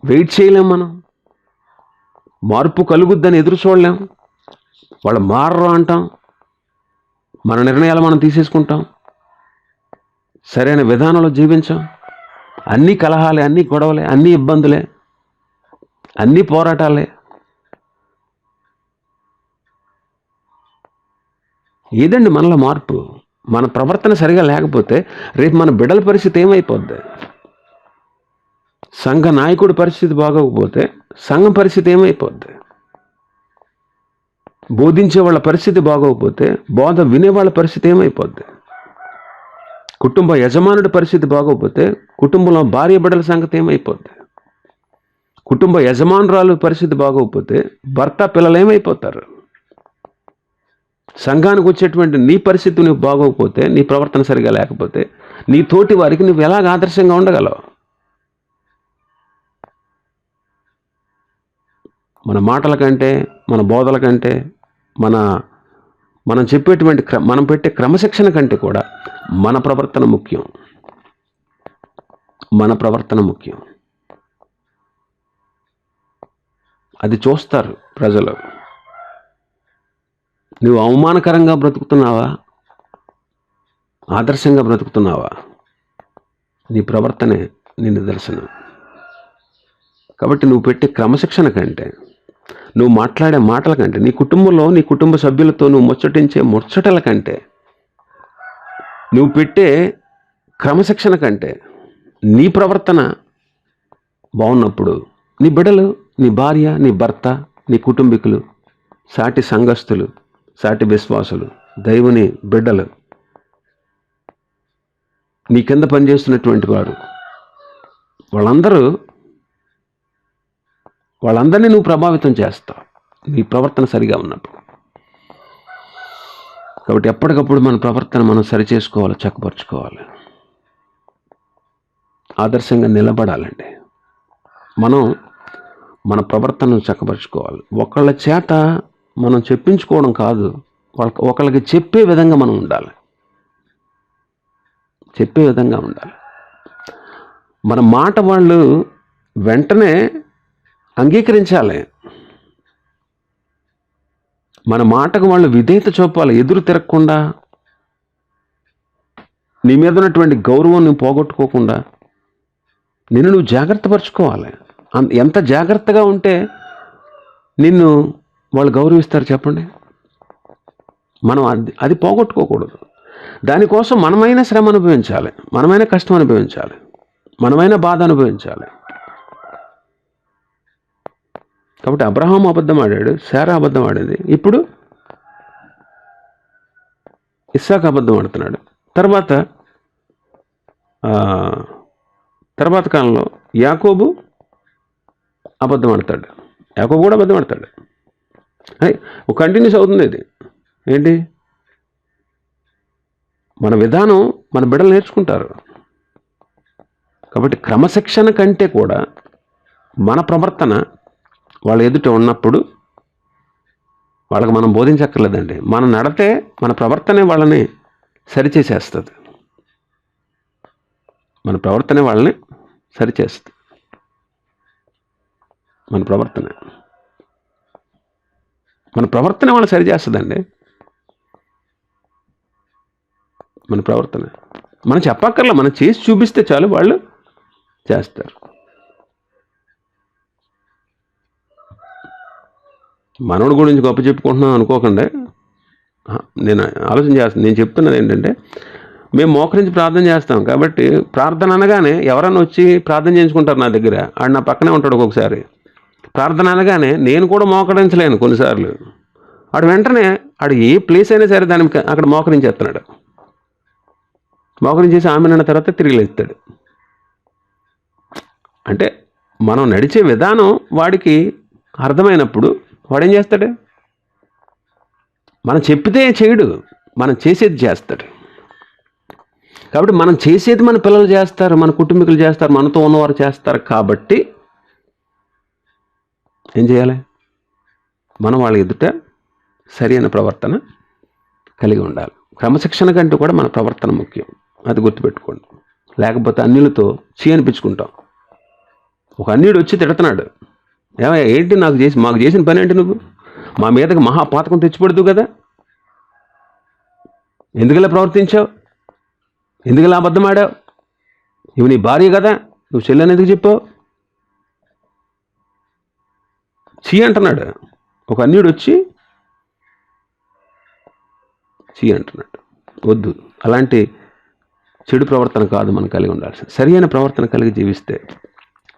వెయిట్ చేయలేం. మనం మార్పు కలుగుద్దని ఎదురు చూడలేం. వాళ్ళు మారరు అంటాం, మన నిర్ణయాలు మనం తీసేసుకుంటాం, సరైన విధానంలో జీవించాం. అన్నీ కలహాలే, అన్నీ గొడవలే, అన్నీ ఇబ్బందులే, అన్నీ పోరాటాలే. ఏదండి మనలో మార్పు? మన ప్రవర్తన సరిగా లేకపోతే రేపు మన బిడ్డల పరిస్థితి ఏమైపోద్ది? సంఘ నాయకుడి పరిస్థితి బాగోకపోతే సంఘం పరిస్థితి ఏమైపోద్ది? బోధించే వాళ్ళ పరిస్థితి బాగోకపోతే బోధ వినేవాళ్ళ పరిస్థితి ఏమైపోద్ది? కుటుంబ యజమానుడి పరిస్థితి బాగోకపోతే కుటుంబంలో భార్య బిడ్డల సంగతి ఏమైపోద్ది? కుటుంబ యజమానురాలు పరిస్థితి బాగోకపోతే భర్త పిల్లలు ఏమైపోతారు? సంఘానికి వచ్చేటువంటి నీ పరిస్థితి నువ్వు బాగోకపోతే, నీ ప్రవర్తన సరిగా లేకపోతే నీ తోటి వారికి నువ్వు ఎలాగ ఆదర్శంగా ఉండగలవు? మన మాటల కంటే, మన బోధల కంటే, మనం చెప్పేటువంటి మనం పెట్టే క్రమశిక్షణ కంటే కూడా మన ప్రవర్తన ముఖ్యం. అది చూస్తారు ప్రజలు. నువ్వు అవమానకరంగా బ్రతుకుతున్నావా, ఆదర్శంగా బ్రతుకుతున్నావా? నీ ప్రవర్తనే నీ నిదర్శనం. కాబట్టి నువ్వు పెట్టే క్రమశిక్షణ కంటే, నువ్వు మాట్లాడే మాటల కంటే, నీ కుటుంబంలో నీ కుటుంబ సభ్యులతో నువ్వు ముచ్చటించే ముచ్చటల కంటే, నువ్వు పెట్టే క్రమశిక్షణ కంటే నీ ప్రవర్తన బాగున్నప్పుడు నీ బిడ్డలు, నీ భార్య, నీ భర్త, నీ కుటుంబీకులు, సాటి సంఘస్థులు, సాటి విశ్వాసులు, దైవుని బిడ్డలు, నీ కింద పనిచేస్తున్నటువంటి వారు వాళ్ళందరినీ నువ్వు ప్రభావితం చేస్తావు నీ ప్రవర్తన సరిగా ఉన్నప్పుడు. కాబట్టి ఎప్పటికప్పుడు మన ప్రవర్తన మనం సరిచేసుకోవాలి, చక్కపరుచుకోవాలి, ఆదర్శంగా నిలబడాలండి. మనం మన ప్రవర్తనను చక్కపరుచుకోవాలి. ఒకళ్ళ చేత మనం చెప్పించుకోవడం కాదు, ఒకళ్ళకి చెప్పే విధంగా మనం ఉండాలి. చెప్పే విధంగా ఉండాలి. మన మాట వాళ్ళు వెంటనే అంగీకరించాలి. మన మాటకు వాళ్ళు విధేయత చూపాలి, ఎదురు తిరగకుండా, నీ మీద ఉన్నటువంటి గౌరవం నువ్వు పోగొట్టుకోకుండా నిన్ను నువ్వు జాగ్రత్త పరుచుకోవాలి. ఎంత జాగ్రత్తగా ఉంటే నిన్ను వాళ్ళు గౌరవిస్తారు చెప్పండి. మనం అది పోగొట్టుకోకూడదు. దానికోసం మనమైన శ్రమ అనుభవించాలి, మనమైన కష్టం అనుభవించాలి, మనమైన బాధ అనుభవించాలి. కాబట్టి అబ్రహాము అబద్ధం ఆడాడు, శారా అబద్ధం ఆడింది, ఇప్పుడు ఇస్సాకు అబద్ధం ఆడుతున్నాడు. తర్వాత కాలంలో యాకోబు అబద్ధం ఆడతాడు. యాకోబు కూడా అబద్ధం ఆడతాడు. ఒక కంటిన్యూస్ అవుతుంది ఇది. ఏంటి? మన విధానం మన బిడ్డలు నేర్చుకుంటారు. కాబట్టి క్రమశిక్షణ కంటే కూడా మన ప్రవర్తన వాళ్ళ ఎదుట ఉన్నప్పుడు వాళ్ళకి మనం బోధించక్కర్లేదండి. మన నడతే, మన ప్రవర్తనే వాళ్ళని సరిచేసేస్తుంది. మన ప్రవర్తనే వాళ్ళని సరిచేస్తుంది. మన ప్రవర్తన వాళ్ళని సరిచేస్తుందండి. మన ప్రవర్తన మనం చెప్పక్కర్లా, మనం చేసి చూపిస్తే చాలు, వాళ్ళు చేస్తారు. మనోడి గురించి గొప్ప చెప్పుకుంటున్నాం అనుకోకండి. నేను ఆలోచన చేస్తాను. నేను చెప్తున్నది ఏంటంటే, మేము మోకరించి ప్రార్థన చేస్తాం. కాబట్టి ప్రార్థన అనగానే ఎవరన్నా వచ్చి ప్రార్థన చేయించుకుంటారు నా దగ్గర. ఆడు నా పక్కనే ఉంటాడు. ఒక్కొక్కసారి ప్రార్థన అనగానే నేను కూడా మోకరించలేను కొన్నిసార్లు. ఆడు వెంటనే ఆడు ఏ ప్లేస్ అయినా సరే దానికి అక్కడ మోకరించేస్తున్నాడు. మోకరించేసి ఆమెనన్న తర్వాత తిరిగి లేస్తాడు. అంటే మనం నడిచే విధానం వాడికి అర్థమైనప్పుడు వాడేం చేస్తాడు? మనం చెప్పితే చేయడు, మనం చేసేది చేస్తాడు. కాబట్టి మనం చేసేది మన పిల్లలు చేస్తారు, మన కుటుంబీకులు చేస్తారు, మనతో ఉన్నవారు చేస్తారు. కాబట్టి ఏం చేయాలి? మనం వాళ్ళ ఎదుట సరి అయిన ప్రవర్తన కలిగి ఉండాలి. క్రమశిక్షణ కంటే కూడా మన ప్రవర్తన ముఖ్యం. అది గుర్తుపెట్టుకోండి. లేకపోతే అన్యులతో అనిపించుకుంటాం. ఒక అన్యుడు వచ్చి తిడుతున్నాడు, ఏమయ్యా ఏంటి మాకు చేసిన పని ఏంటి? నువ్వు మా మీదకి మహాపాతకం తెచ్చిపెడతావు కదా, ఎందుకలా ప్రవర్తించావు? ఎందుకలా అబద్ధం ఆడావు? ఇవి నీ భార్య కదా, నువ్వు చెల్లెని ఎందుకు చెప్పావు? అంటున్నాడు. ఒక అన్యుడు వచ్చి అంటున్నాడు. వద్దు, అలాంటి చెడు ప్రవర్తన కాదు మనం కలిగి ఉండాల్సింది. సరి అయిన ప్రవర్తన కలిగి జీవిస్తే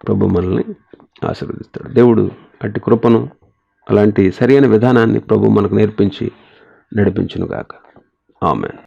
ప్రభు మనల్ని ఆశీర్వదిస్తాడు. దేవుడు అట్టి కృపను, అలాంటి సరి అయిన విధానాన్ని ప్రభు మనకు నేర్పించి నడిపించునుగాక. ఆమేన్.